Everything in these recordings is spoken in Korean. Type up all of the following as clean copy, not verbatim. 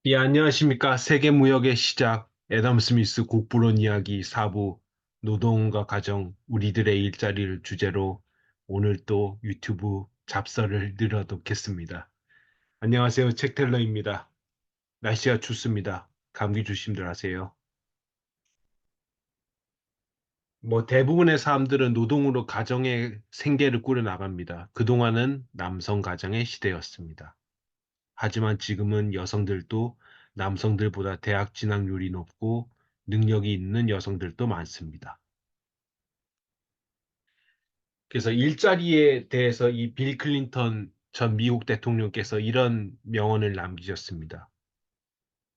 예, 안녕하십니까. 세계무역의 시작, 애덤 스미스 국부론 이야기 4부, 노동과 가정, 우리들의 일자리를 주제로 오늘 또 유튜브 잡설을 늘어놓겠습니다. 안녕하세요. 책텔러입니다. 날씨가 춥습니다. 감기 조심들 하세요. 대부분의 사람들은 노동으로 가정의 생계를 꾸려나갑니다. 그동안은 남성 가정의 시대였습니다. 하지만 지금은 여성들도 남성들보다 대학 진학률이 높고 능력이 있는 여성들도 많습니다. 그래서 일자리에 대해서 이 빌 클린턴 전 미국 대통령께서 이런 명언을 남기셨습니다.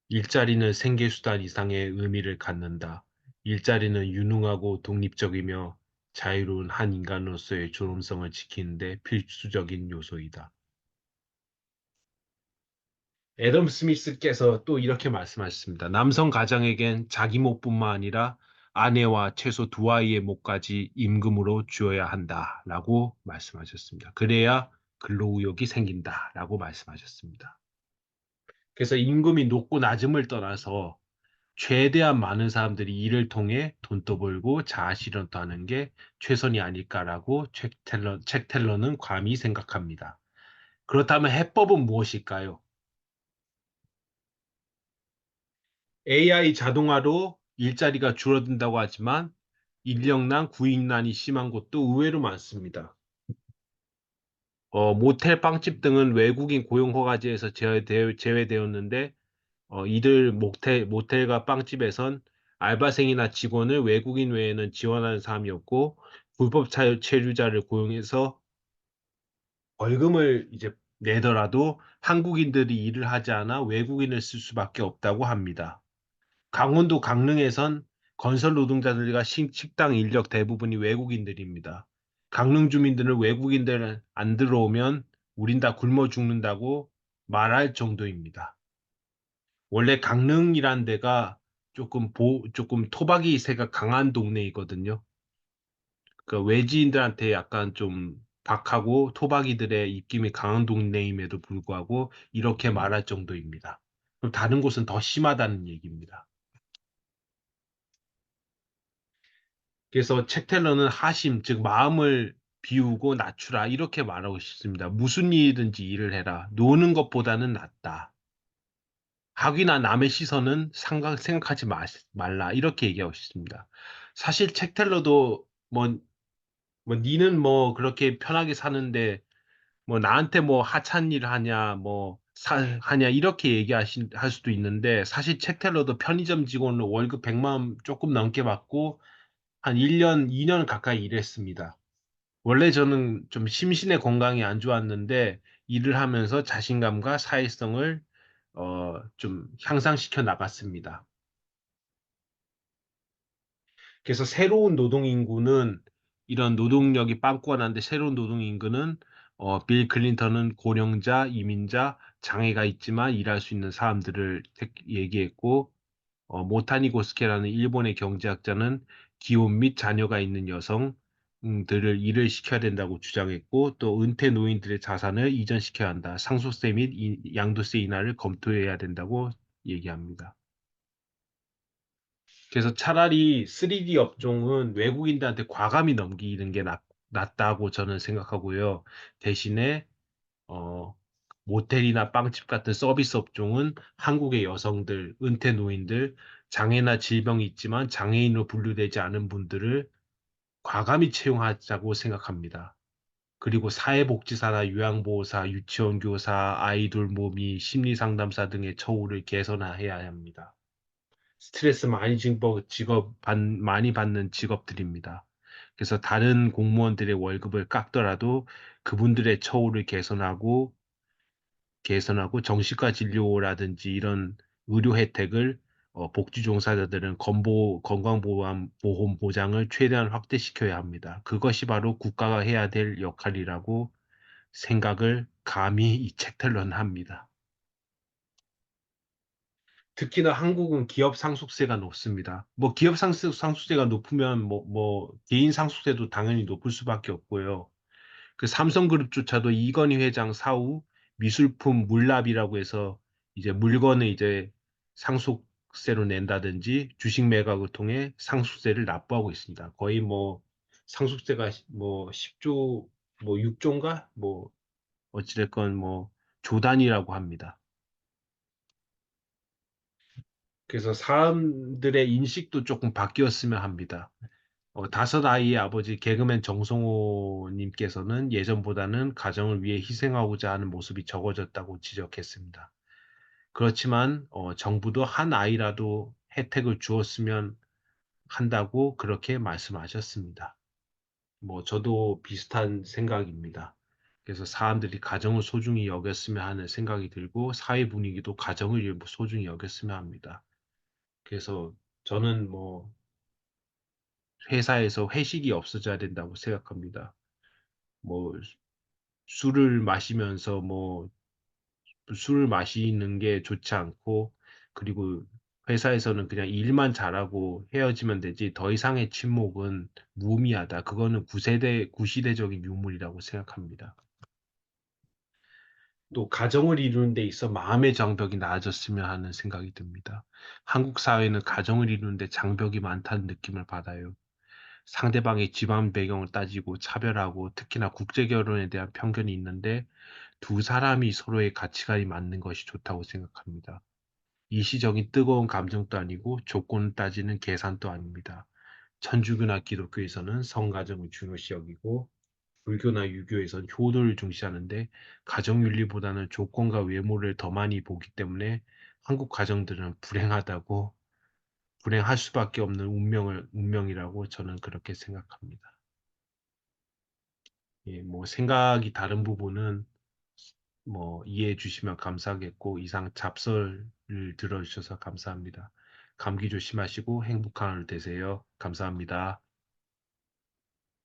일자리는 생계수단 이상의 의미를 갖는다. 일자리는 유능하고 독립적이며 자유로운 한 인간으로서의 존엄성을 지키는데 필수적인 요소이다. 애덤 스미스께서 또 이렇게 말씀하셨습니다. 남성 가장에겐 자기 몫뿐만 아니라 아내와 최소 두 아이의 몫까지 임금으로 주어야 한다라고 말씀하셨습니다. 그래야 근로의욕이 생긴다라고 말씀하셨습니다. 그래서 임금이 높고 낮음을 떠나서 최대한 많은 사람들이 일을 통해 돈도 벌고 자아실현도 하는 게 최선이 아닐까라고 책 텔러는 감히 생각합니다. 그렇다면 해법은 무엇일까요? AI 자동화로 일자리가 줄어든다고 하지만 인력난, 구인난이 심한 곳도 의외로 많습니다. 모텔, 빵집 등은 외국인 고용 허가제에서 제외되었는데 이들 모텔과 빵집에선 알바생이나 직원을 외국인 외에는 지원하는 사람이 없고 불법 체류자를 고용해서 벌금을 이제 내더라도 한국인들이 일을 하지 않아 외국인을 쓸 수밖에 없다고 합니다. 강원도 강릉에선 건설 노동자들과 식당 인력 대부분이 외국인들입니다. 강릉 주민들은 외국인들 안 들어오면 우린 다 굶어 죽는다고 말할 정도입니다. 원래 강릉이란 데가 조금 토박이세가 강한 동네이거든요. 그 외지인들한테 약간 좀 박하고 토박이들의 입김이 강한 동네임에도 불구하고 이렇게 말할 정도입니다. 그럼 다른 곳은 더 심하다는 얘기입니다. 그래서 책 텔러는 하심, 즉 마음을 비우고 낮추라 이렇게 말하고 싶습니다. 무슨 일이든지 일을 해라. 노는 것보다는 낫다. 학위나 남의 시선은 생각하지 말라 이렇게 얘기하고 싶습니다. 사실 책 텔러도 니는 뭐 그렇게 편하게 사는데 뭐 나한테 뭐 하찮은 일을 하냐 하냐 이렇게 할 수도 있는데 사실 책 텔러도 편의점 직원으로 월급 100만 원 조금 넘게 받고 한 1년, 2년 가까이 일했습니다. 원래 저는 좀 심신의 건강이 안 좋았는데 일을 하면서 자신감과 사회성을 좀 향상시켜 나갔습니다. 그래서 새로운 노동인구는 이런 노동력이 빵꾸가 났는데 새로운 노동인구는 빌 클린턴은 고령자, 이민자, 장애가 있지만 일할 수 있는 사람들을 얘기했고 모타니 고스케라는 일본의 경제학자는 기혼 및 자녀가 있는 여성들을 일을 시켜야 된다고 주장했고 또 은퇴 노인들의 자산을 이전시켜야 한다. 상속세 및 양도세 인하를 검토해야 된다고 얘기합니다. 그래서 차라리 3D 업종은 외국인들한테 과감히 넘기는 게 낫다고 저는 생각하고요. 대신에 어, 모텔이나 빵집 같은 서비스 업종은 한국의 여성들, 은퇴 노인들, 장애나 질병이 있지만 장애인으로 분류되지 않은 분들을 과감히 채용하자고 생각합니다. 그리고 사회복지사나 요양보호사, 유치원 교사, 아이돌 모미, 심리상담사 등의 처우를 개선해야 합니다. 스트레스 많이 받는 직업들입니다. 그래서 다른 공무원들의 월급을 깎더라도 그분들의 처우를 개선하고 정시과 진료라든지 이런 의료 혜택을 복지 종사자들은 건강보험 보장을 최대한 확대시켜야 합니다. 그것이 바로 국가가 해야 될 역할이라고 생각을 감히 이 책들로는 합니다. 특히나 한국은 기업 상속세가 높습니다. 기업 상속세가 높으면 개인 상속세도 당연히 높을 수밖에 없고요. 그 삼성그룹조차도 이건희 회장 사후 미술품 물납이라고 해서 이제 물건을 이제 상속세로 낸다든지 주식 매각을 통해 상속세를 납부하고 있습니다. 거의 뭐 상속세가 뭐 10조 뭐 6조인가 뭐 어찌 됐건 뭐 조단위라고 합니다. 그래서 사람들의 인식도 조금 바뀌었으면 합니다. 다섯 아이의 아버지 개그맨 정성호 님께서는 예전보다는 가정을 위해 희생하고자 하는 모습이 적어졌다고 지적했습니다. 그렇지만 정부도 한 아이라도 혜택을 주었으면 한다고 그렇게 말씀하셨습니다. 뭐 저도 비슷한 생각입니다. 그래서 사람들이 가정을 소중히 여겼으면 하는 생각이 들고 사회 분위기도 가정을 소중히 여겼으면 합니다. 그래서 저는 뭐 회사에서 회식이 없어져야 된다고 생각합니다. 뭐 술을 마시면서 뭐 술을 마시는 게 좋지 않고 그리고 회사에서는 그냥 일만 잘하고 헤어지면 되지 더 이상의 침묵은 무의미하다. 그거는 구시대적인 유물이라고 생각합니다. 또 가정을 이루는 데 있어 마음의 장벽이 낮아졌으면 하는 생각이 듭니다. 한국 사회는 가정을 이루는 데 장벽이 많다는 느낌을 받아요. 상대방의 집안 배경을 따지고 차별하고 특히나 국제 결혼에 대한 편견이 있는데 두 사람이 서로의 가치관이 맞는 것이 좋다고 생각합니다. 일시적인 뜨거운 감정도 아니고 조건을 따지는 계산도 아닙니다. 천주교나 기독교에서는 성가정을 중요시 여기고 불교나 유교에서는 효도를 중시하는데 가정윤리보다는 조건과 외모를 더 많이 보기 때문에 한국 가정들은 불행할 수밖에 없는 운명이라고 저는 그렇게 생각합니다. 예, 뭐 생각이 다른 부분은 뭐 이해해 주시면 감사하겠고 이상 잡설을 들어주셔서 감사합니다. 감기 조심하시고 행복한 하루 되세요. 감사합니다.